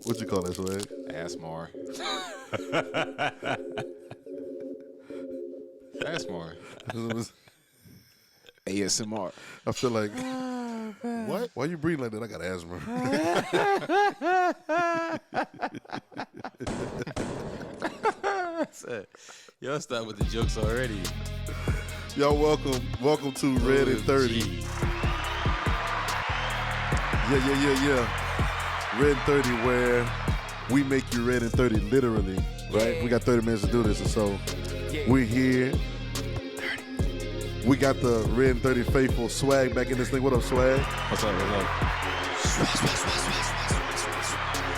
What you call that, Swag? ASMR. ASMR. ASMR. I feel like, what? Why you breathing like that? I got asthma. Y'all start with the jokes already. Y'all welcome to RedIn30. Yeah. RedIn30, where we make you RedIn30 literally, right? We got 30 minutes to do this, and so we're here. We got the RedIn30 faithful Swag back in this thing. What up, Swag? What's up?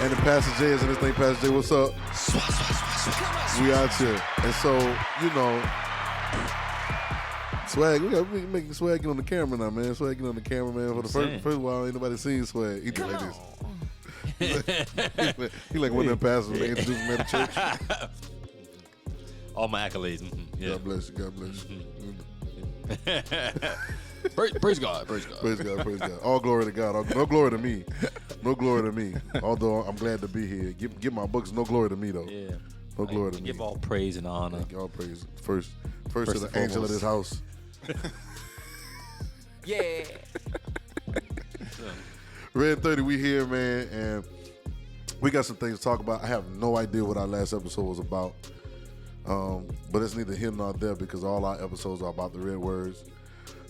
And the Pastor J is in this thing. Pastor J, what's up? We out here. And so, you know, Swag, we making Swag get on the camera now, man. Swag get on the camera, man. For the first while, ain't nobody seen Swag. He did like this. he like one of them pastors when they introduce him at the church. All my accolades. Yeah. God bless you. God bless you. Praise God. Praise God. Praise God. Praise God. All glory to God. No glory to me. No glory to me. Although I'm glad to be here. Give my books no glory to me, though. Yeah. No glory to me. Give all praise and honor. All praise. First to the angel of this house. Yeah. RedIn30, we here, man, and we got some things to talk about. I have no idea what our last episode was about, but it's neither here nor there because all our episodes are about the red words.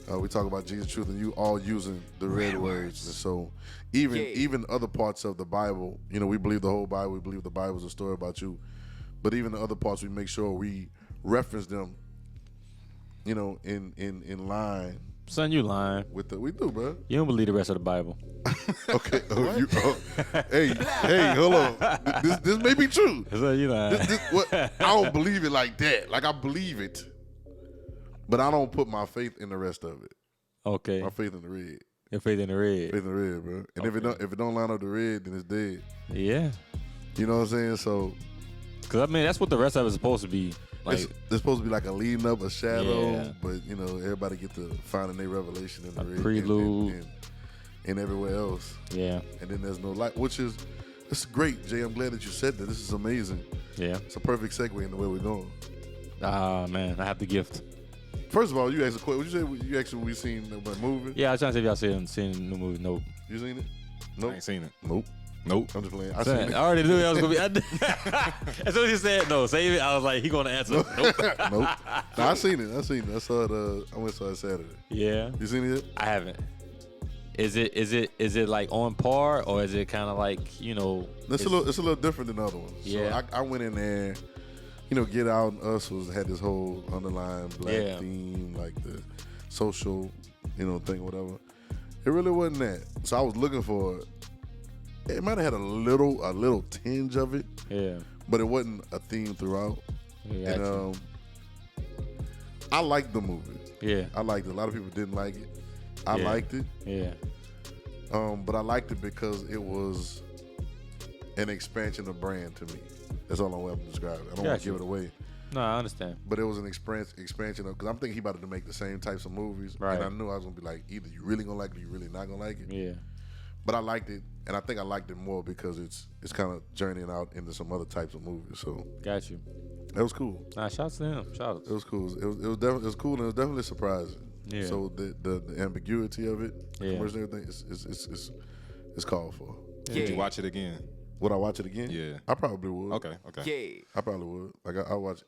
We talk about Jesus, truth, and you all using the red words. And so even other parts of the Bible, you know, we believe the whole Bible. We believe the Bible is a story about you. But even the other parts, we make sure we reference them, you know, in line. Son, you lying. We do, bro. You don't believe the rest of the Bible. Okay. Hey, hold on. This may be true. So you lying. I don't believe it like that. Like, I believe it, but I don't put my faith in the rest of it. Okay. My faith in the red. Your faith in the red. Faith in the red, bro. And if it don't line up the red, then it's dead. Yeah. You know what I'm saying? So, because I mean, that's what the rest of it is supposed to be. Like, it's supposed to be like a leading up, a shadow, Yeah. but you know, everybody get to finding their revelation in the red, prelude, and everywhere else. Yeah. And then there's no light, which is it's great, Jay. I'm glad that you said that. This is amazing. Yeah. It's a perfect segue in the way we're going. Ah, man, I have the gift. First of all, you asked a question. What you say? You asked when we seen the movie? Yeah, I was trying to see if y'all seen the new movie. Nope. You seen it? Nope. I ain't seen it. Nope. Nope. I'm just playing. I already knew that was gonna be. As soon as you said no, save it. I was like, he gonna answer. Nope. Nope. No, I seen it. I saw it. I went saw it Saturday. Yeah. You seen it yet? I haven't. Is it like on par or is it kind of like, you know? It's a little different than the other ones. Yeah. So I went in there. You know, Get Out and Us had this whole underlying black theme, like the social, you know, thing, whatever. It really wasn't that. So I was looking for it. It might have had a little tinge of it. Yeah. But it wasn't a theme throughout. Yeah. And I liked the movie. Yeah. I liked it. A lot of people didn't like it. I liked it. Yeah. But I liked it because it was an expansion of brand to me. That's all I'm going to describe it. I don't want to give it away. No, I understand. But it was an expansion of, because I'm thinking he about to make the same types of movies. Right. And I knew I was going to be like, either you really going to like it or you really not going to like it. Yeah. But I liked it, and I think I liked it more because it's kind of journeying out into some other types of movies. So got you. That was cool. Nah, shout out to him. Shout out. It was cool. It was cool, and it was definitely surprising. Yeah. So the ambiguity of it, the commercial and everything, is called for. Yeah. Would you watch it again? Would I watch it again? Yeah. I probably would. Okay. Yeah. I probably would. Like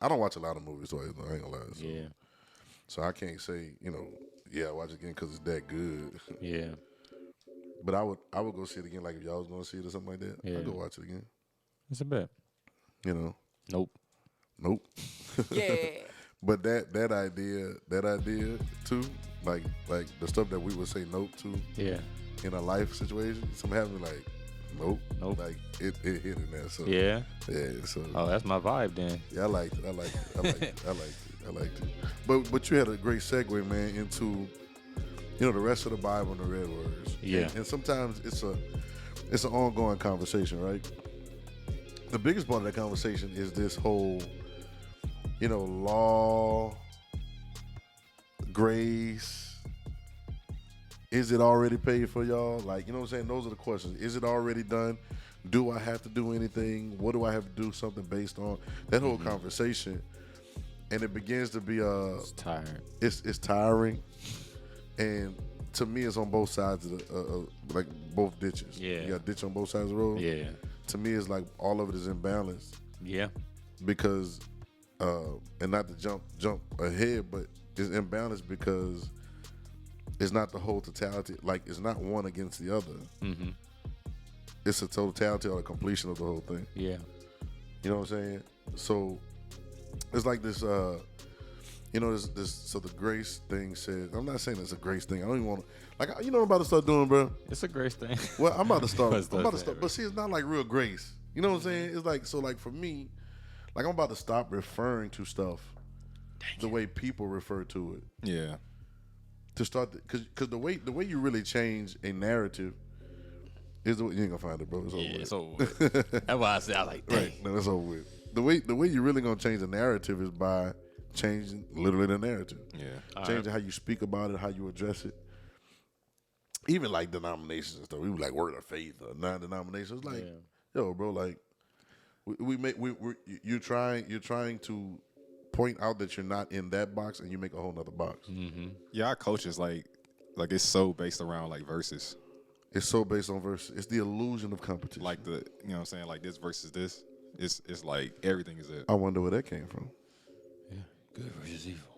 I don't watch a lot of movies, so I ain't gonna lie. So. Yeah. So I can't say, you know, I watch it again because it's that good. Yeah. But I would go see it again, like if y'all was gonna see it or something like that. Yeah. I'd go watch it again. It's a bet. You know. Nope. Yeah. But that idea too, like the stuff that we would say nope to. Yeah. In a life situation, something happened like, nope. Like it hit in there. So yeah. So that's my vibe then. Yeah, I liked it. But you had a great segue, man, into the rest of the Bible and the red words. Yeah. And sometimes it's an ongoing conversation, right? The biggest part of that conversation is this whole, law, grace, Is it already paid for y'all? Like, you know what I'm saying? Those are the questions. Is it already done? Do I have to do anything? What do I have to do something based on? That whole conversation. And it begins to be It's tired. it's tiring. And to me, it's on both sides of like both ditches. Yeah. You got a ditch on both sides of the road. Yeah. To me, it's like all of it is imbalanced Yeah. because, and not to jump ahead, but it's imbalanced because it's not the whole totality. Like, it's not one against the other. Mm-hmm. It's a totality or a completion of the whole thing. Yeah. You know what I'm saying? So it's like this. You know, this. So the grace thing says. I'm not saying it's a grace thing. I don't even want to. Like, you know what I'm about to start doing, bro? It's a great thing. Well, I'm about to start. What's I'm about to that, start. bro? But see, it's not like real grace. You know what I'm saying? It's like, so like for me, like I'm about to stop referring to stuff the way people refer to it. Yeah. To start, because the way you really change a narrative is the way, you ain't gonna find it, bro. It's over Yeah, with. it's over with. That's why I said, I like, dang. Right. No, it's over with. The way you're really gonna change the narrative is by changing literally the narrative. Yeah. Changing how you speak about it, how you address it. Even like denominations and stuff. We like word of faith or non-denominations. Like, yo, bro, like you're trying to point out that you're not in that box and you make a whole nother box. Mm-hmm. Yeah, our coaches like it's so based around like verses. It's so based on verses. It's the illusion of competition. Like you know what I'm saying? Like this versus this. It's like everything is it. I wonder where that came from. Yeah. Good versus evil.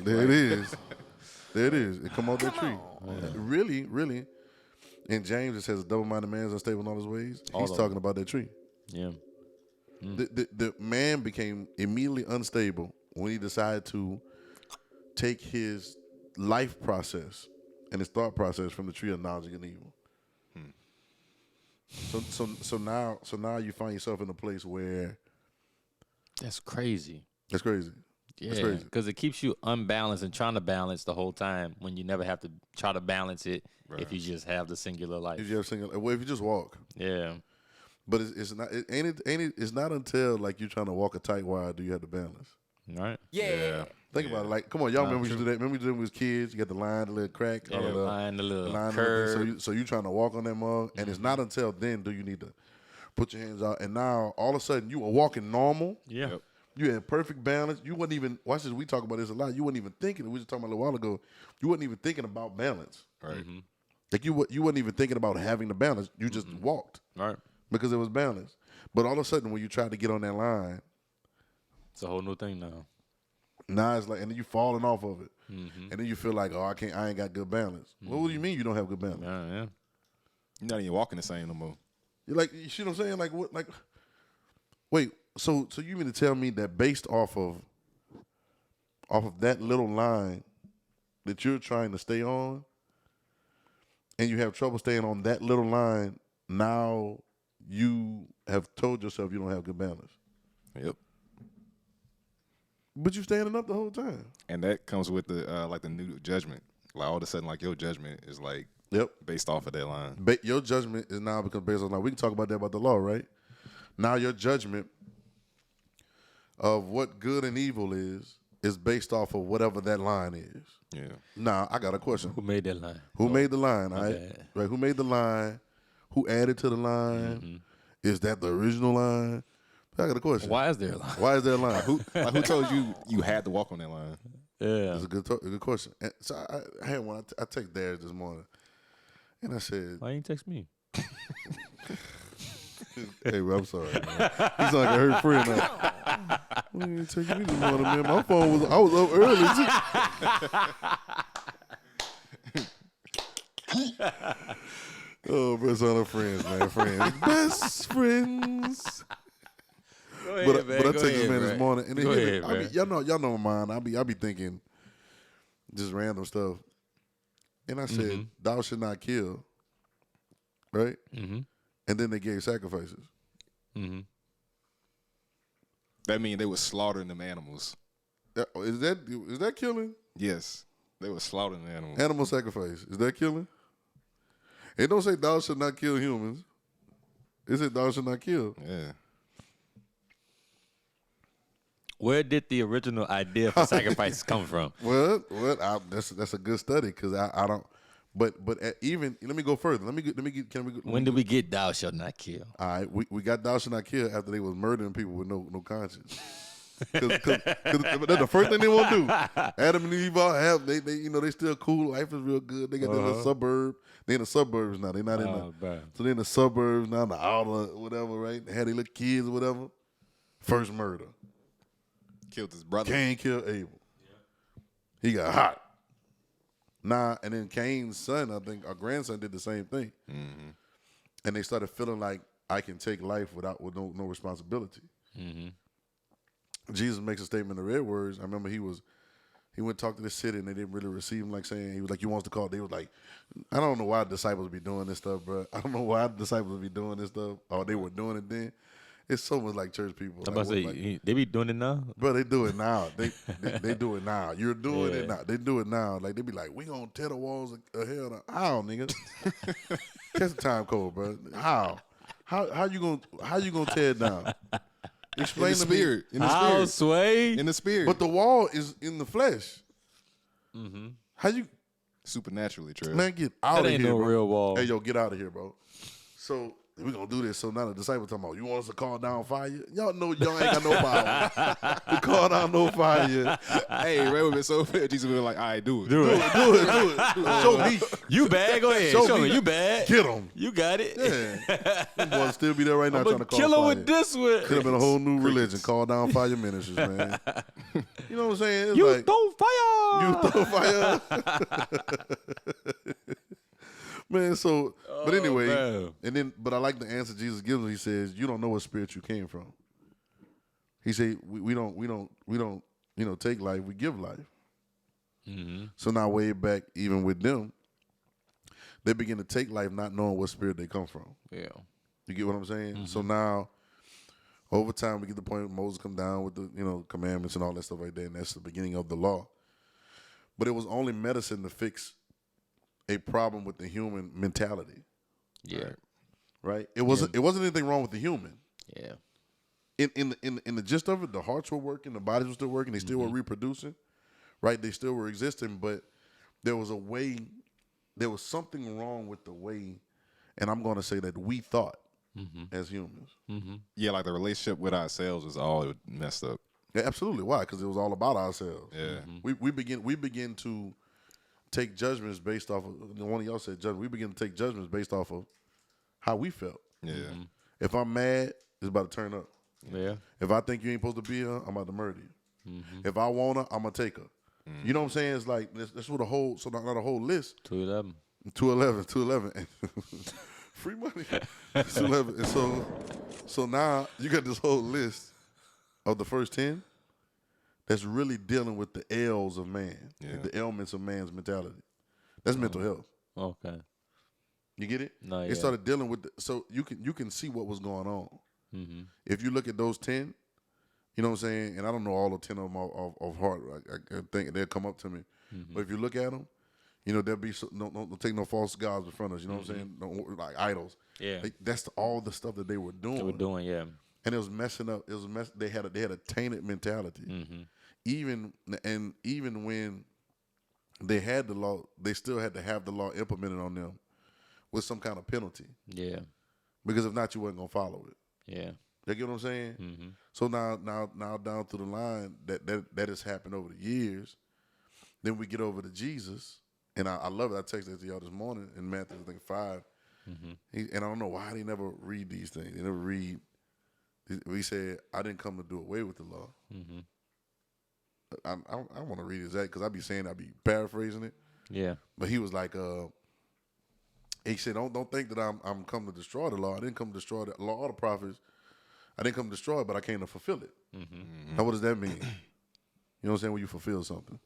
There it is. There it is. It come out that tree. Really, really. In James, it says, a double-minded man is unstable in all his ways. He's talking about that tree. Yeah. The man became immediately unstable when he decided to take his life process and his thought process from the tree of knowledge of good and evil. So now you find yourself in a place where That's crazy. that's crazy. That's Yeah, crazy. because it keeps you unbalanced and trying to balance the whole time when you never have to try to balance it if you just have the singular life. If you have single, well, if you just walk, Yeah. but it's not. It's not until like you're trying to walk a tight wire do you have to balance. Right? Yeah. Think about it. Like, come on, y'all remember we used to do that? Remember we did it when we was kids? You got the line, the little crack, Yeah, all of the line, the little line, curve. so you trying to walk on that mug, and it's not until then do you need to put your hands out. And now all of a sudden you are walking normal. Yeah. Yep. You had perfect balance. You wasn't even watch this. We talk about this a lot. You wasn't even thinking. We were just talking about a little while ago. You wasn't even thinking about balance. Right. Mm-hmm. Like you wasn't even thinking about having the balance. You just walked Right. because it was balanced. But all of a sudden, when you try to get on that line, It's a whole new thing now. now it's like, and then you falling off of it, and then you feel like, oh, I ain't got good balance. Well, what do you mean you don't have good balance? Yeah. You're not even walking the same no more. You're like, you see what I'm saying? Like what? Like, wait. So you mean to tell me that based off of that little line that you're trying to stay on, and you have trouble staying on that little line, now you have told yourself you don't have good balance, Yep. but you're standing up the whole time. And that comes with the like the new judgment. Like all of a sudden, like your judgment is like Yep. based off of that line. Your judgment is now because based on now we can talk about that about the law, right? Now your judgment of what good and evil is based off of whatever that line is. Yeah. Now I got a question. Who made that line? Who made the line? All right? bad. Right. Who made the line? Who added to the line? Is that the original line? I got a question. Why is there a line? Why is there a line? Who told you had to walk on that line? Yeah. That's a good question. And so I had one. I texted Darius this morning, and I said, Why you ain't text me? "Hey, bro, I'm sorry. Man. He's like a hurt friend now. Why you ain't texting me this morning, man? My phone I was up early too." Oh, bro, it's all our friends, man. Friends, best friends. Go ahead, But I Go texted ahead, man bro. this morning, and then Go ahead, I bro. be, y'all know mine. I be thinking just random stuff, and I said, "Thou should not kill," right? Mm-hmm. And then they gave sacrifices. Mm-hmm. That means they were slaughtering them animals. Is that killing? Yes. They were slaughtering the animals. Animal sacrifice, is that killing? It don't say thou should not kill humans. It said thou should not kill. Yeah. Where did the original idea for sacrifices come from? Well, that's a good study because I don't. But even let me go further. Let me get. Can we? When did we get thou shalt not kill? All right, we got thou shalt not kill after they was murdering people with no conscience. Cause that's the first thing they want to do. Adam and Eve all have they they still cool. Life is real good. They got their little suburb. They in the suburbs now. They not in the so they in the suburbs now, the outer whatever, right? They had their little kids or whatever. First murder. Killed his brother. Cain killed Abel. He got hot. Nah, and then Cain's son, I think our grandson did the same thing. Mm-hmm. And they started feeling like I can take life with no responsibility. Mm-hmm. Jesus makes a statement in the red words. I remember he went to talk to the city and they didn't really receive him, like saying, he was like, you want us to call? They was like, I don't know why the disciples be doing this stuff, bro. I don't know why the disciples be doing this stuff. Or they were doing it then. It's so much like church people. I'm about to say, they be doing it now? Bro, they do it now. They do it now. You're doing it now. They do it now. Like, they be like, we gonna tear the walls of hell down. How, nigga? Catch the time code, bro. How? How you gonna tear it down? Explain in the to me. spirit. In the How, spirit. Sway? In the spirit. But the wall is in the flesh. Mm-hmm. How you Supernaturally, Trev. man get out That of ain't here, no bro. real wall. Hey, yo, get out of here, bro. So we gonna do this. So now the disciples talking about, you want us to call down fire? Y'all know y'all ain't got no power to call down no fire. Hey, Ray would have been so fair. Jesus would have been like, all right, do it. Do it. Do it. Show me. You bad? Go ahead. Show me. You bad? Get them. You got it. Yeah. Them boys still be there right now I'm trying gonna to call kill him fire. with this one. Could have been a whole new religion. Call down fire ministries, man. You know what I'm saying? It's You like, throw fire. you throw fire. Man, so, but anyway, man. but I like the answer Jesus gives him. He says, you don't know what spirit you came from. He said, we don't take life, we give life. Mm-hmm. So now way back, even with them, they begin to take life not knowing what spirit they come from. Yeah. You get what I'm saying? Mm-hmm. So now, over time, we get to the point where Moses come down with the commandments and all that stuff like that, and that's the beginning of the law. But it was only medicine to fix a problem with the human mentality. Yeah. Right? It wasn't anything wrong with the human. Yeah. In the gist of it, the hearts were working, the bodies were still working, they still were reproducing, right? They still were existing, but there was something wrong with the way, and I'm going to say that we thought as humans. Mm-hmm. Yeah, like the relationship with ourselves is all messed up. Yeah, absolutely. Why? Because it was all about ourselves. Yeah. We begin to take judgments based off of, one of y'all said judgment. We begin to take judgments based off of how we felt. Yeah. If I'm mad, it's about to turn up. Yeah. If I think you ain't supposed to be here, I'm about to murder you. If I want her, I'm going to take her. You know what I'm saying? It's like, that's what not a whole list. 211. 211. Free money. 211. And so now you got this whole list of the first 10 that's really dealing with the ails of man, the ailments of man's mentality. That's mental health. Okay. You get it? No, It started dealing with so you can see what was going on. Mm-hmm. If you look at those 10, you know what I'm saying? And I don't know all the 10 of them of heart. I think they'll come up to me. But if you look at them, there'll be don't take no false gods in front of us. You know what I'm saying? Don't, like idols. Yeah. That's all the stuff that they were doing. They were doing, yeah. And it was messing up. They had a tainted mentality. Mm-hmm. Even when they had the law, they still had to have the law implemented on them with some kind of penalty. Yeah. Because if not, you wasn't gonna follow it. Yeah. You get what I'm saying? Mm-hmm. So now down through the line, that has happened over the years. Then we get over to Jesus, and I love it. I texted that to y'all this morning in Matthew, I think 5. And I don't know why they never read these things. They never read. He said, "I didn't come to do away with the law." Mm-hmm. I want to read exact because I be paraphrasing it. Yeah. But he was like, he said, "Don't think that I'm come to destroy the law. I didn't come to destroy the law or the prophets. I didn't come to destroy it, but I came to fulfill it." Mm-hmm. Now, what does that mean? You know what I'm saying? When you fulfill something,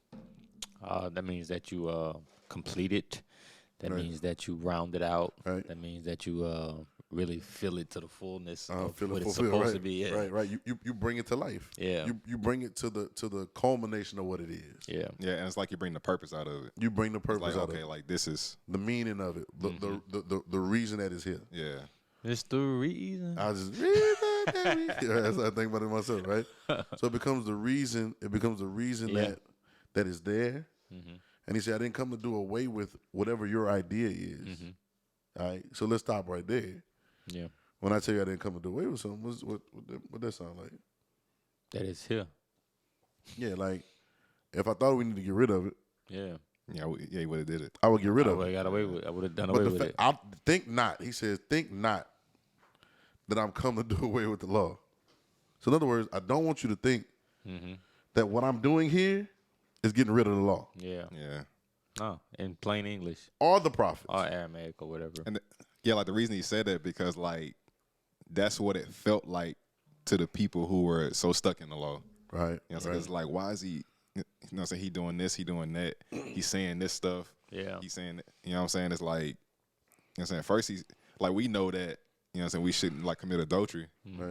That means that you complete it. That means that you round it out. Right. That means that you really fill it to the fullness of feel what it it's fulfilled. supposed Right, to be. Yeah. right. You bring it to life. Yeah. You bring it to the culmination of what it is. Yeah. Yeah, and it's like you bring the purpose out of it. You bring the It's purpose like, out okay, of it, like this is, the meaning of it, the reason that it's here. yeah. It's the reason. I just that's how I think about it myself, right? So it becomes the reason. It becomes the reason Yeah. that is there, And he said, I didn't come to do away with whatever your idea is. All right, so let's stop right there. Yeah. When I tell you I didn't come to do away with something, what that sound like? That is here. Yeah, like if I thought we need to get rid of it, Yeah. Yeah, he would have did it. I would get rid I of would it. have got away with it. I would have done But away with it. I think not. He says, think not that I'm come to do away with the law. So in other words, I don't want you to think that what I'm doing here is getting rid of the law Yeah. Yeah. Oh, in plain English or the prophets. or Aramaic or whatever. And yeah, like the reason he said that because like that's what it felt like to the people who were so stuck in the law. Right. You know, so it's like, why is he? You know, what I'm saying he doing this, he doing that, he's saying this stuff. Yeah. He's saying, you know, what I'm saying it's like, you know, what I'm saying first he's like, we know that, you know, what I'm saying we shouldn't like commit adultery,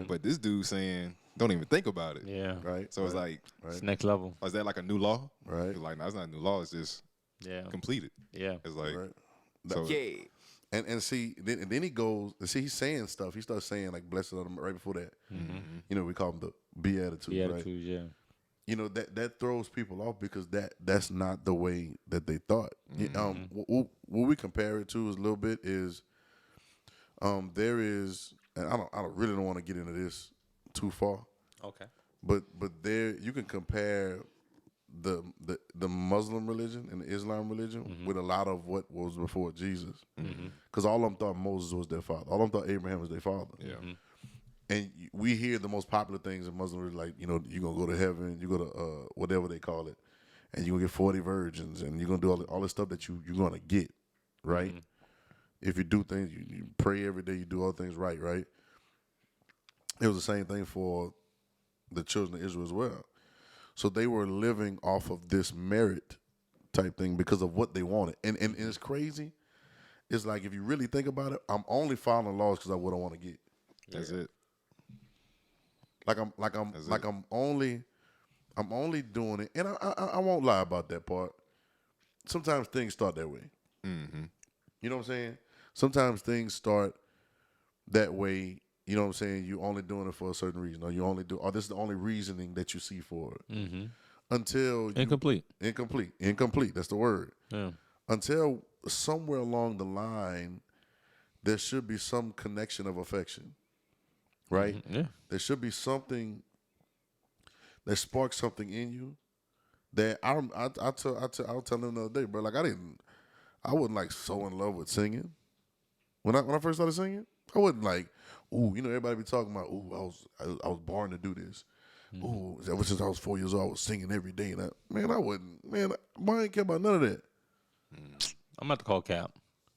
but this dude saying, don't even think about it. Yeah. Right. So it's like, It's next level. is that like a new law? Right. It's like, no, it's not a new law. It's just Yeah. completed. Yeah. It's like, Right. so And see, then he goes, and see, he's saying stuff. He starts saying, like, blessed are them right before that. You know, we call them the Beatitudes, Yeah. right? Yeah. You know, that throws people off because that's not the way that they thought. What we compare it to is a little bit is there is, and I really don't want to get into this too far, Okay. but there you can compare the Muslim religion and the Islam religion with a lot of what was before Jesus, because all of them thought Moses was their father, all of them thought Abraham was their father. yeah. And we hear the most popular things in Muslim religion, like, you know, you're going to go to heaven, you go to whatever they call it, and you're going to get 40 virgins, and you're going to do all the stuff that you're going to get, right? If you do things, you pray every day, you do all things right? It was the same thing for the children of Israel as well. So they were living off of this merit type thing because of what they wanted. And it's crazy. It's like, if you really think about it, I'm only following laws because of what I want to get. That's it. I'm only doing it, and I won't lie about that part. Sometimes things start that way. You know what I'm saying? Sometimes things start that way. You know what I'm saying? You only doing it for a certain reason, or this is the only reasoning that you see for it. Until Incomplete. Incomplete. That's the word. Yeah. Until somewhere along the line, there should be some connection of affection. Right? Yeah. There should be something that sparks something in you that I was telling him the other day, bro. Like I wasn't like so in love with singing. When I first started singing, I wasn't like, ooh, you know, everybody be talking about, ooh, I was born to do this. Ooh, ever since I was 4 years old, I was singing every day. And I didn't care about none of that. I'm about to call Cap.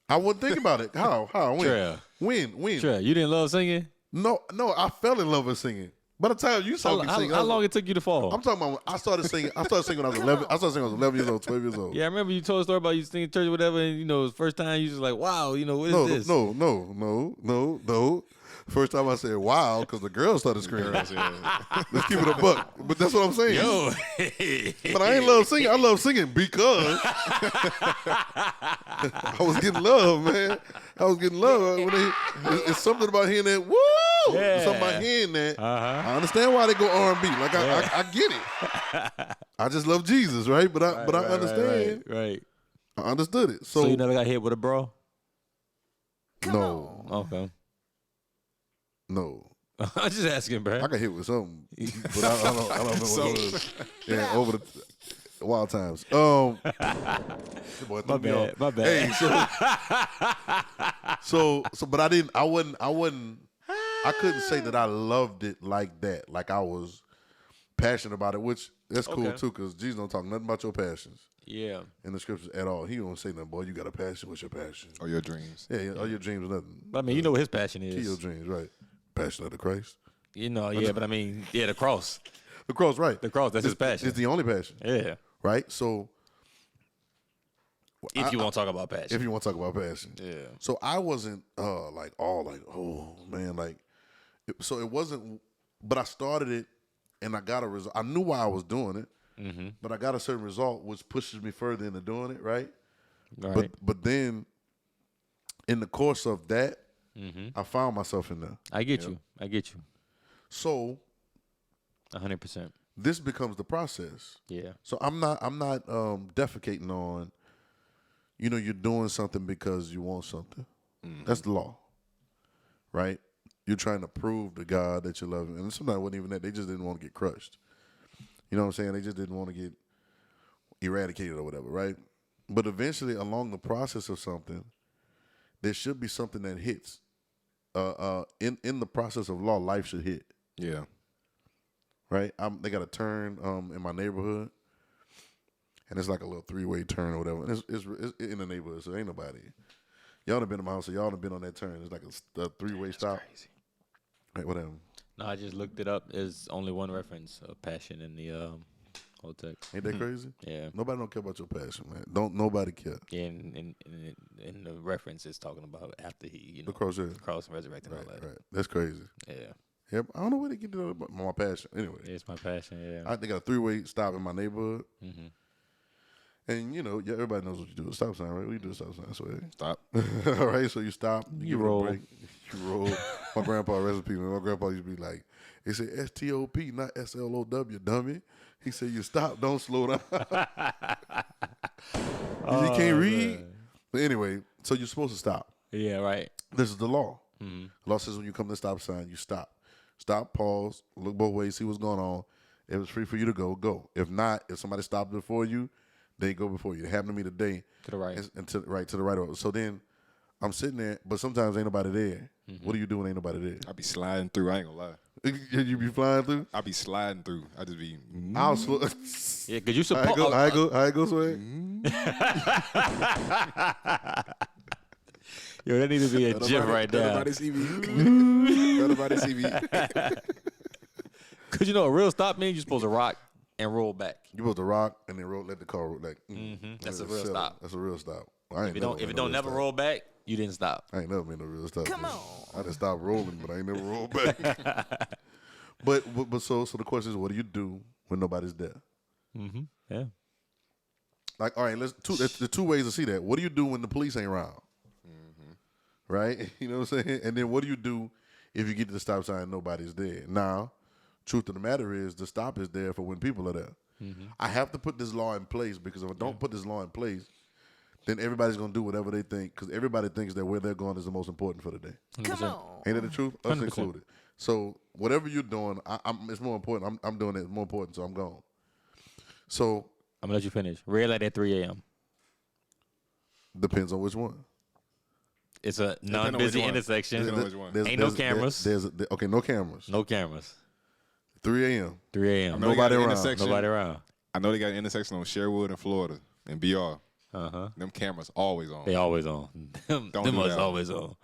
I wouldn't think about it. How? When? Trev. When? Trev, you didn't love singing? No, I fell in love with singing. By the time you saw me sing, How long it took you to fall? I'm talking about when I started singing. I started singing when I was 11. I started singing when I was 11 years old, 12 years old. Yeah, I remember you told a story about you singing church or whatever, and you know, the first time you just like, wow, you know, what is this? No. First time I said wow, because the girls started screaming. Let's keep it a buck. But that's what I'm saying. Yo. But I ain't love singing. I love singing because I was getting love, man. I was getting love. It's something about hearing that, woo! Yeah. Something about hearing that. I understand why they go R&B. Like, I get it. I just love Jesus, right? But I understand. Right. I understood it. So you never got hit with a bro? No. Okay. No. I'm just asking, bro. I got hit with something, but I don't know what it was. Yeah, over the wild times. Boy, My bad. Hey, so, but I couldn't say that I loved it like that. Like I was passionate about it, which that's cool Okay. too, because Jesus don't talk nothing about your passions Yeah. in the scriptures at all. He don't say nothing, boy, you got a passion. What's your passion? Or your dreams. Yeah, all your dreams, nothing. But I mean, you know what his passion Kill your is. dreams, right? Passion of the Christ. You know, yeah, but I mean, yeah, the cross. The cross, right? The cross, that's his passion. It's the only passion, Yeah. right? So If you want to talk about passion. if you want to talk about passion. Yeah. So I wasn't oh man, so it wasn't, but I started it and I got a result. I knew why I was doing it, but I got a certain result which pushes me further into doing it, right? Right. But then in the course of that, I found myself in there. I get you. I get you. So 100%. this becomes the process. Yeah. So I'm not defecating on you're doing something because you want something. That's the law, right? You're trying to prove to God that you love Him, and sometimes it wasn't even that. They just didn't want to get crushed. You know what I'm saying? They just didn't want to get eradicated or whatever, right? But eventually, along the process of something, there should be something that hits. In the process of law, life should hit. Yeah. Right? They got a turn in my neighborhood, and it's like a little 3-way turn or whatever. And it's in the neighborhood, so ain't nobody. Y'all done been in my house, so y'all done been on that turn. It's like a 3-way stop. Crazy. Right, whatever. No, I just looked it up. There's only one reference of passion in the whole text. Ain't that crazy? Yeah. Nobody don't care about your passion, man. Don't nobody care. Yeah, and the reference is talking about after he, The cross, yeah. cross and resurrected and all that. Right. That's crazy. Yeah. Yep. I don't know where they get that about my passion. Anyway, It's my passion, yeah. they got a 3-way stop in my neighborhood. Mm-hmm. And, everybody knows what you do with a stop sign, right? What you do with a stop sign? I swear. Stop. All right, so you stop. You give it a roll. break, you roll. My grandpa, recipe, man. My grandpa used to be like, he said STOP, not SLOW, dummy. He said, you stop, don't slow down. You can't read. Man. But anyway, so you're supposed to stop. Yeah, right. This is the law. Mm-hmm. The law says when you come to the stop sign, you stop. Stop, pause, look both ways, see what's going on. If it's free for you to go, go. If not, if somebody stopped before you, they go before you. It happened to me today. To the right. And to the right. So then I'm sitting there, but sometimes ain't nobody there. Mm-hmm. What do you do when ain't nobody there? I be sliding through. I ain't gonna lie. You be flying through? I be sliding through. I just be. I'll slow. Yeah, because you I supposed. go, Swag. Yo, that needs to be a gif right there. Nobody see me. Nobody see me. Because a real stop means you're supposed to rock and roll back. You supposed to rock and then let the car roll. That's a real settle. stop. That's a real stop. I ain't If it don't never roll back, you didn't stop. I ain't never been a real stop. Come man. on. I just stopped rolling, but I ain't never rolled back. but so the question is, what do you do when nobody's there? Mm-hmm. Yeah. Like, all right, the 2 ways to see that. What do you do when the police ain't around? Right? You know what I'm saying? And then what do you do if you get to the stop sign and nobody's there? Now, truth of the matter is the stop is there for when people are there. Mm-hmm. I have to put this law in place because if I don't put this law in place, then everybody's going to do whatever they think because everybody thinks that where they're going is the most important for the day. 100%. Come on. Ain't that the truth? Us 100%. included. So whatever you're doing, it's more important. I'm doing it. It's more important, so I'm gone. So I'm going to let you finish. Red light at 3 a.m. depends on which one. It's a non-busy intersection. Depends on which one. Ain't no cameras. Okay, no cameras. No cameras. 3 a.m. 3 a.m. I know they got Nobody an around. intersection. Nobody around. I know they got an intersection on Sherwood in Florida and BR. Uh-huh. Them cameras always on. They always on. them Don't them do was that. always on.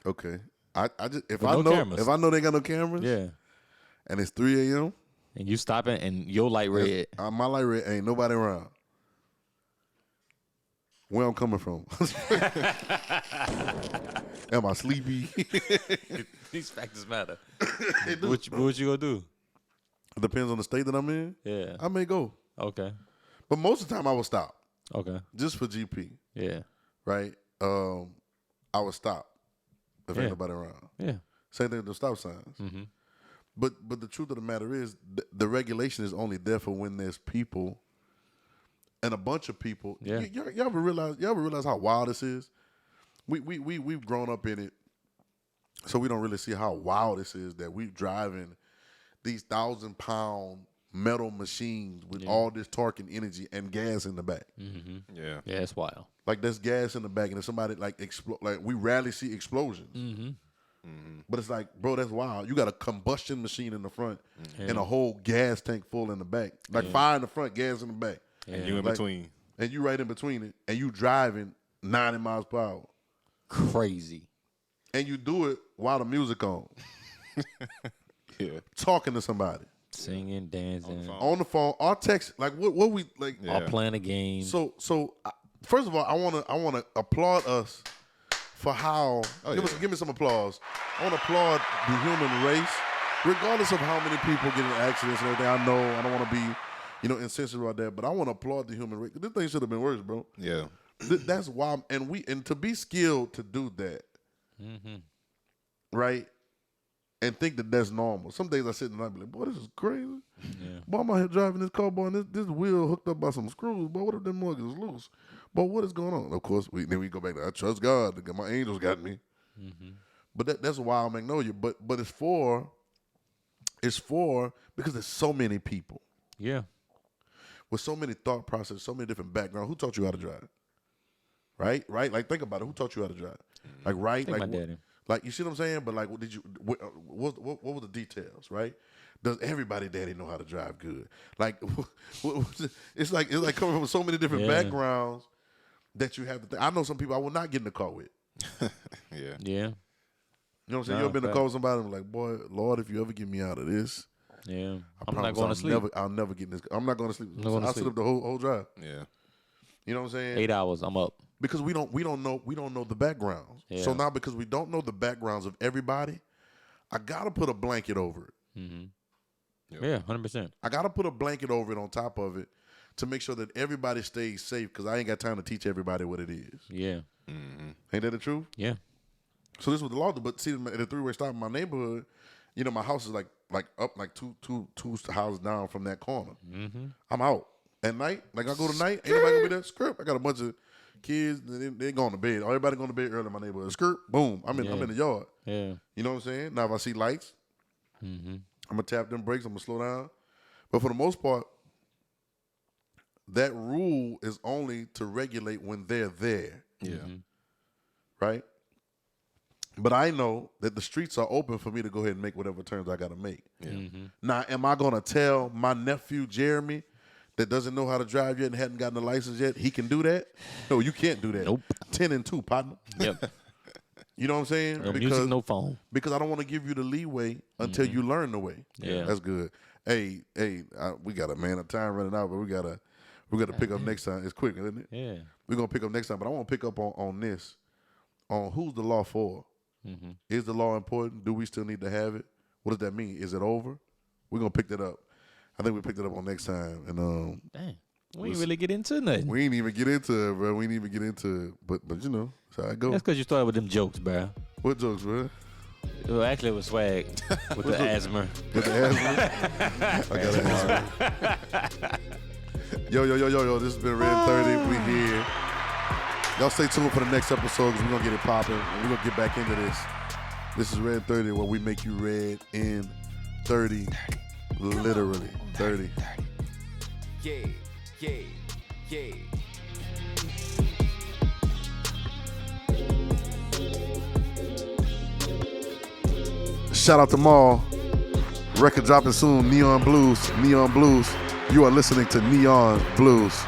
Okay. I just if With I no know cameras. if I know they got no cameras, Yeah. and it's 3 a.m. And you stopping and your light red. My light red ain't nobody around. Where I'm coming from? Am I sleepy? These factors matter. what you gonna do? It depends on the state that I'm in. Yeah. I may go, Okay. but most of the time I will stop Okay. just for GP. Yeah. Right? I would stop if Yeah. ain't nobody around. Yeah. Same thing with the stop signs. Mm-hmm. But the truth of the matter is, the regulation is only there for when there's people and a bunch of people. Yeah. Y'all ever realize how wild this is? We've grown up in it, so we don't really see how wild this is that we're driving these 1,000-pound metal machines with all this torque and energy and gas in the back. Mm-hmm. Yeah. Yeah, it's wild. Like there's gas in the back, and if somebody like we rarely see explosions. Mm-hmm. But it's like, bro, that's wild. You got a combustion machine in the front and a whole gas tank full in the back. Like fire in the front, gas in the back. Yeah. And you in Like- between. And you right in between it, and you driving 90 miles per hour. Crazy. And you do it while the music on, Yeah. talking to somebody. Singing, dancing, On the phone, or text. Like what we like. Yeah. all playing a game. So first of all, I wanna applaud us for how give me some applause. I wanna applaud the human race, regardless of how many people get in accidents and everything. I know I don't wanna be, insensitive about that, but I wanna applaud the human race. This thing should have been worse, bro. Yeah. That's why and to be skilled to do that, right? And think that that's normal. Some days I sit and I be like, boy, this is crazy. Yeah. Boy, I'm out here driving this car, boy, and this wheel hooked up by some screws. Boy, what if them muggers loose? But what is going on? Of course, then we go back to I trust God. My angels got me. But that's a wild magnolia. But it's for because there's so many people. Yeah. With so many thought processes, so many different backgrounds. Who taught you how to drive? Right? Like think about it. Who taught you how to drive? Like right? Think Like my daddy. like you see what I'm saying? But like, what did you? What were the details? Right? Does everybody daddy know how to drive good? Like, it's like coming from so many different backgrounds that you have to think. I know some people I will not get in the car with. Yeah. Yeah. You know what I'm saying? You ever been in the car with somebody and like, boy, Lord, if you ever get me out of this, Yeah. I I'm not going to sleep. I'll never get in this. I'm not going to sleep. going to I'll sit up the whole drive. Yeah. You know what I'm saying? 8 hours. I'm up. Because we don't know the backgrounds. Yeah. So now because we don't know the backgrounds of everybody, I gotta put a blanket over it. Yep. Yeah, 100%. I gotta put a blanket over it on top of it to make sure that everybody stays safe. Because I ain't got time to teach everybody what it is. Yeah. Ain't that the truth? Yeah. So this was the law. But see, at the three-way stop in my neighborhood, you know, my house is like up like two houses down from that corner. I'm out at night. Like I go to night, ain't nobody gonna be there. Script. I got a bunch of kids. They going to bed. Everybody going to bed early in my neighborhood. Skirt. Boom. I'm in the yard. Yeah. You know what I'm saying? Now if I see lights, I'm gonna tap them brakes. I'm gonna slow down. But for the most part, that rule is only to regulate when they're there. Yeah. Right? But I know that the streets are open for me to go ahead and make whatever turns I got to make. Yeah. Now, am I going to tell my nephew, Jeremy, that doesn't know how to drive yet and hadn't gotten a license yet, he can do that? No, you can't do that. Nope. 10 and 2, partner. Yep. You know what I'm saying? No music, no phone. Because I don't want to give you the leeway until you learn the way. Yeah. That's good. Hey, we got a time running out, but we got to pick up next time. It's quick, isn't it? Yeah. We're going to pick up next time, but I want to pick up on this, on who's the law for. Is the law important? Do we still need to have it? What does that mean? Is it over? We're going to pick that up. I think we picked it up on next time. And Dang. We didn't really get into nothing. we ain't even get into it, bro. We ain't even get into it. But you know, that's how it goes. That's because you started with them jokes, bro. What jokes, bro? Well, actually, it was swag with the asthma. With the asthma? I got an asthma. Yo. This has been RedIn30. We here. Y'all stay tuned for the next episode because we're going to get it popping. And we're going to get back into this. This is RedIn30 where we make you red in 30. Literally. 30. Yeah. Shout out to Maul. Record dropping soon. Neon Blues. You are listening to Neon Blues.